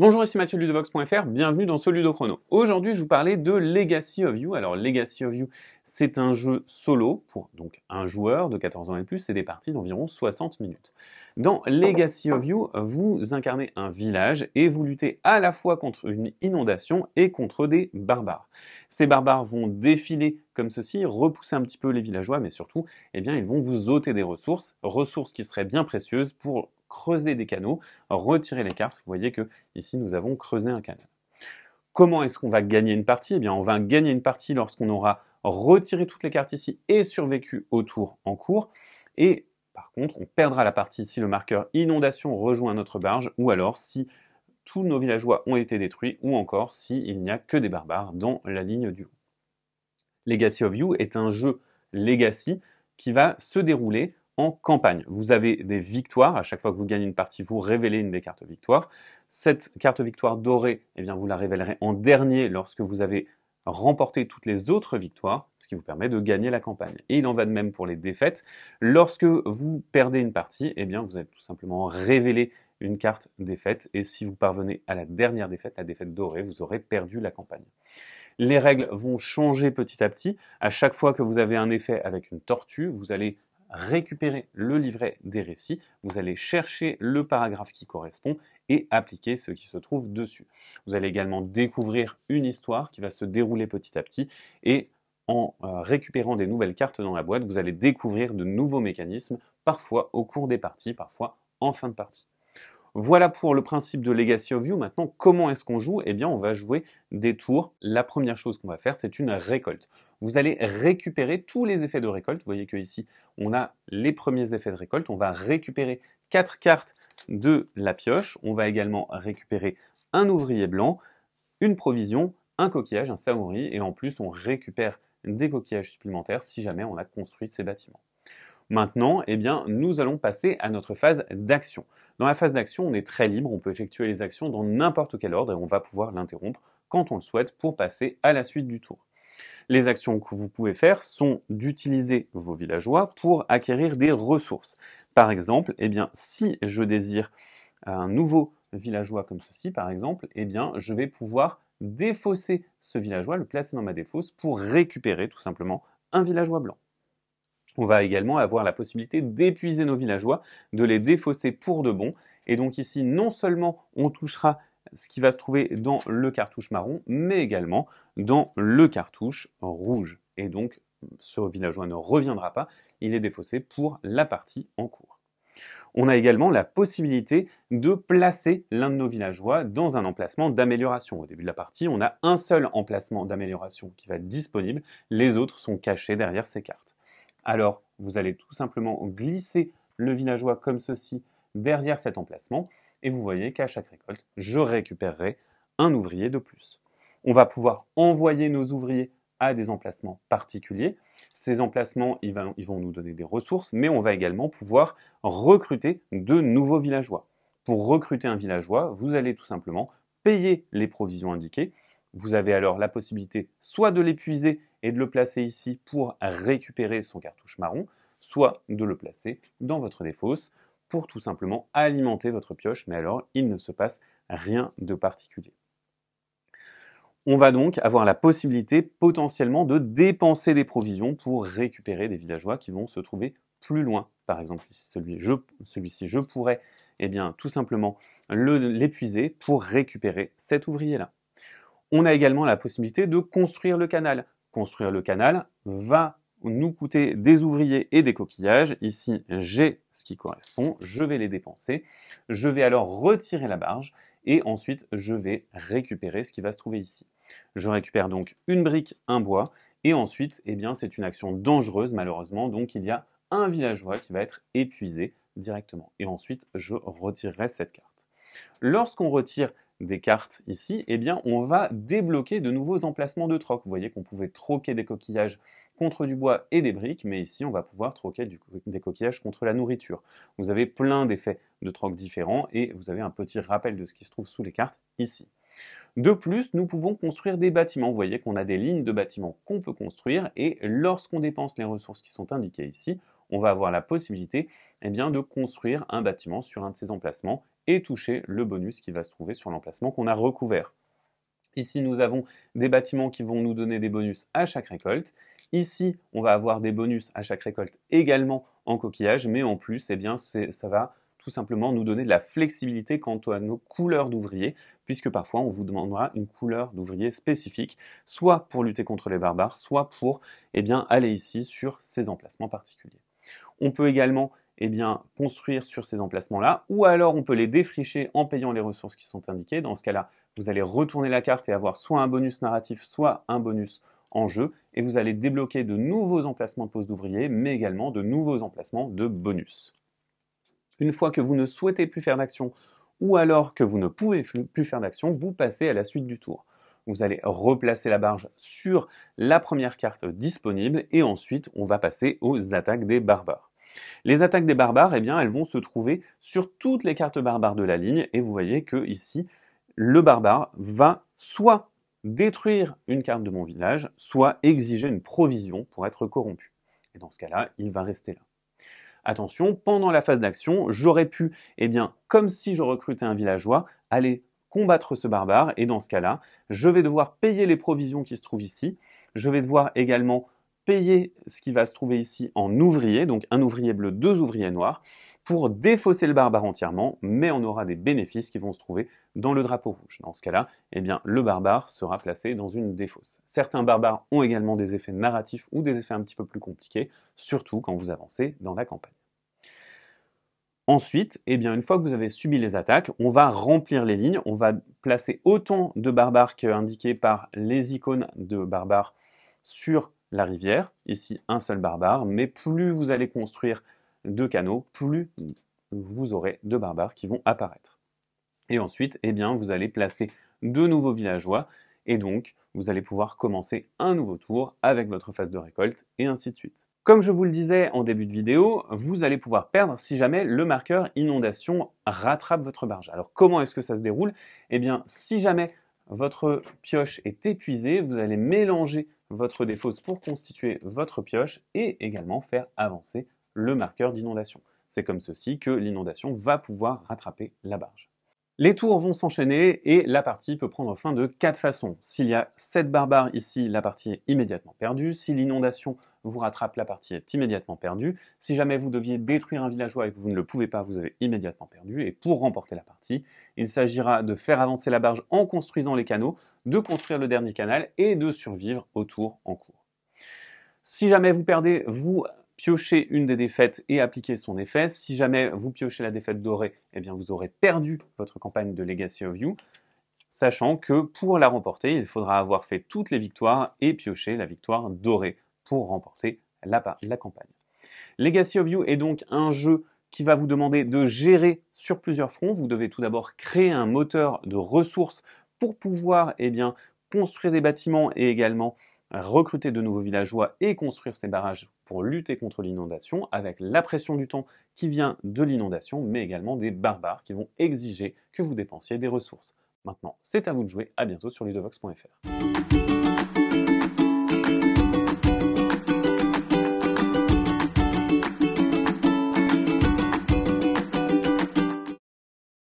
Bonjour, ici Mathieu de Ludovox.fr, bienvenue dans ce Ludo Chrono. Aujourd'hui, je vous parlais de Legacy of You. Alors, Legacy of You, c'est un jeu solo pour donc un joueur de 14 ans et plus, et des parties d'environ 60 minutes. Dans Legacy of You, vous incarnez un village et vous luttez à la fois contre une inondation et contre des barbares. Ces barbares vont défiler comme ceci, repousser un petit peu les villageois, mais surtout, ils vont vous ôter des ressources qui seraient bien précieuses pour creuser des canaux, retirer les cartes. Vous voyez que ici, nous avons creusé un canal. Comment est-ce qu'on va gagner une partie? On va gagner une partie lorsqu'on aura retiré toutes les cartes ici et survécu au tour en cours. Et par contre, on perdra la partie si le marqueur inondation rejoint notre barge, ou alors si tous nos villageois ont été détruits, ou encore s'il n'y a que des barbares dans la ligne du haut. Legacy of You est un jeu Legacy qui va se dérouler en campagne. Vous avez des victoires, à chaque fois que vous gagnez une partie, vous révélez une des cartes victoires. Cette carte victoire dorée, vous la révélerez en dernier lorsque vous avez remporté toutes les autres victoires, ce qui vous permet de gagner la campagne. Et il en va de même pour les défaites. Lorsque vous perdez une partie, vous allez tout simplement révéler une carte défaite, et si vous parvenez à la dernière défaite, la défaite dorée, vous aurez perdu la campagne. Les règles vont changer petit à petit. À chaque fois que vous avez un effet avec une tortue, vous allez récupérer le livret des récits, vous allez chercher le paragraphe qui correspond et appliquer ce qui se trouve dessus. Vous allez également découvrir une histoire qui va se dérouler petit à petit, et en récupérant des nouvelles cartes dans la boîte, vous allez découvrir de nouveaux mécanismes, parfois au cours des parties, parfois en fin de partie. Voilà pour le principe de Legacy of You. Maintenant, comment est-ce qu'on joue? On va jouer des tours. La première chose qu'on va faire, c'est une récolte. Vous allez récupérer tous les effets de récolte. Vous voyez qu'ici, on a les premiers effets de récolte. On va récupérer 4 cartes de la pioche. On va également récupérer un ouvrier blanc, une provision, un coquillage, un samouri, et en plus, on récupère des coquillages supplémentaires si jamais on a construit ces bâtiments. Maintenant, nous allons passer à notre phase d'action. Dans la phase d'action, on est très libre, on peut effectuer les actions dans n'importe quel ordre et on va pouvoir l'interrompre quand on le souhaite pour passer à la suite du tour. Les actions que vous pouvez faire sont d'utiliser vos villageois pour acquérir des ressources. Par exemple, si je désire un nouveau villageois comme ceci, par exemple, je vais pouvoir défausser ce villageois, le placer dans ma défausse pour récupérer tout simplement un villageois blanc. On va également avoir la possibilité d'épuiser nos villageois, de les défausser pour de bon. Et donc ici, non seulement on touchera ce qui va se trouver dans le cartouche marron, mais également dans le cartouche rouge. Et donc, ce villageois ne reviendra pas, il est défaussé pour la partie en cours. On a également la possibilité de placer l'un de nos villageois dans un emplacement d'amélioration. Au début de la partie, on a un seul emplacement d'amélioration qui va être disponible, les autres sont cachés derrière ces cartes. Alors, vous allez tout simplement glisser le villageois comme ceci derrière cet emplacement, et vous voyez qu'à chaque récolte, je récupérerai un ouvrier de plus. On va pouvoir envoyer nos ouvriers à des emplacements particuliers. Ces emplacements, ils vont nous donner des ressources, mais on va également pouvoir recruter de nouveaux villageois. Pour recruter un villageois, vous allez tout simplement payer les provisions indiquées. Vous avez alors la possibilité soit de l'épuiser et de le placer ici pour récupérer son cartouche marron, soit de le placer dans votre défausse pour tout simplement alimenter votre pioche, mais alors il ne se passe rien de particulier. On va donc avoir la possibilité potentiellement de dépenser des provisions pour récupérer des villageois qui vont se trouver plus loin. Par exemple, celui-ci, je pourrais tout simplement l'épuiser pour récupérer cet ouvrier-là. On a également la possibilité de construire le canal. Construire le canal va nous coûter des ouvriers et des coquillages. Ici, j'ai ce qui correspond, je vais les dépenser. Je vais alors retirer la barge et ensuite, je vais récupérer ce qui va se trouver ici. Je récupère donc une brique, un bois, et ensuite, c'est une action dangereuse malheureusement, donc il y a un villageois qui va être épuisé directement. Et ensuite, je retirerai cette carte. Lorsqu'on retire des cartes ici, on va débloquer de nouveaux emplacements de troc. Vous voyez qu'on pouvait troquer des coquillages contre du bois et des briques, mais ici on va pouvoir troquer des coquillages contre la nourriture. Vous avez plein d'effets de troc différents et vous avez un petit rappel de ce qui se trouve sous les cartes ici. De plus, nous pouvons construire des bâtiments. Vous voyez qu'on a des lignes de bâtiments qu'on peut construire et lorsqu'on dépense les ressources qui sont indiquées ici, on va avoir la possibilité de construire un bâtiment sur un de ces emplacements et toucher le bonus qui va se trouver sur l'emplacement qu'on a recouvert. Ici, nous avons des bâtiments qui vont nous donner des bonus à chaque récolte. Ici, on va avoir des bonus à chaque récolte également en coquillage, mais en plus, ça va tout simplement nous donner de la flexibilité quant à nos couleurs d'ouvriers, puisque parfois on vous demandera une couleur d'ouvrier spécifique, soit pour lutter contre les barbares, soit pour aller ici sur ces emplacements particuliers. On peut également construire sur ces emplacements-là, ou alors on peut les défricher en payant les ressources qui sont indiquées. Dans ce cas-là, vous allez retourner la carte et avoir soit un bonus narratif, soit un bonus en jeu, et vous allez débloquer de nouveaux emplacements de pose d'ouvriers, mais également de nouveaux emplacements de bonus. Une fois que vous ne souhaitez plus faire d'action, ou alors que vous ne pouvez plus faire d'action, vous passez à la suite du tour. Vous allez replacer la barge sur la première carte disponible, et ensuite on va passer aux attaques des barbares. Les attaques des barbares, elles vont se trouver sur toutes les cartes barbares de la ligne, et vous voyez que ici, le barbare va soit détruire une carte de mon village, soit exiger une provision pour être corrompu. Et dans ce cas-là, il va rester là. Attention, pendant la phase d'action, j'aurais pu, comme si je recrutais un villageois, aller combattre ce barbare, et dans ce cas-là, je vais devoir payer les provisions qui se trouvent ici, je vais devoir également payer ce qui va se trouver ici en ouvrier, donc un ouvrier bleu, 2 ouvriers noirs, pour défausser le barbare entièrement, mais on aura des bénéfices qui vont se trouver dans le drapeau rouge. Dans ce cas-là, le barbare sera placé dans une défausse. Certains barbares ont également des effets narratifs ou des effets un petit peu plus compliqués, surtout quand vous avancez dans la campagne. Ensuite, une fois que vous avez subi les attaques, on va remplir les lignes, on va placer autant de barbares qu'indiqués par les icônes de barbares sur la rivière. Ici, un seul barbare, mais plus vous allez construire de canaux, plus vous aurez de barbares qui vont apparaître. Et ensuite, vous allez placer de nouveaux villageois, et donc vous allez pouvoir commencer un nouveau tour avec votre phase de récolte, et ainsi de suite. Comme je vous le disais en début de vidéo, vous allez pouvoir perdre si jamais le marqueur inondation rattrape votre barge. Alors comment est-ce que ça se déroule? Si jamais votre pioche est épuisée, vous allez mélanger votre défausse pour constituer votre pioche et également faire avancer le marqueur d'inondation. C'est comme ceci que l'inondation va pouvoir rattraper la barge. Les tours vont s'enchaîner et la partie peut prendre fin de 4 façons. S'il y a 7 barbares ici, la partie est immédiatement perdue. Si l'inondation vous rattrape, la partie est immédiatement perdue. Si jamais vous deviez détruire un villageois et que vous ne le pouvez pas, vous avez immédiatement perdu. Et pour remporter la partie, il s'agira de faire avancer la barge en construisant les canaux, de construire le dernier canal et de survivre au tour en cours. Si jamais vous perdez, vous piochez une des défaites et appliquez son effet. Si jamais vous piochez la défaite dorée, vous aurez perdu votre campagne de Legacy of You, sachant que pour la remporter, il faudra avoir fait toutes les victoires et piocher la victoire dorée pour remporter la campagne. Legacy of You est donc un jeu qui va vous demander de gérer sur plusieurs fronts. Vous devez tout d'abord créer un moteur de ressources pour pouvoir construire des bâtiments et également recruter de nouveaux villageois et construire ces barrages pour lutter contre l'inondation avec la pression du temps qui vient de l'inondation, mais également des barbares qui vont exiger que vous dépensiez des ressources. Maintenant, c'est à vous de jouer. À bientôt sur ludovox.fr.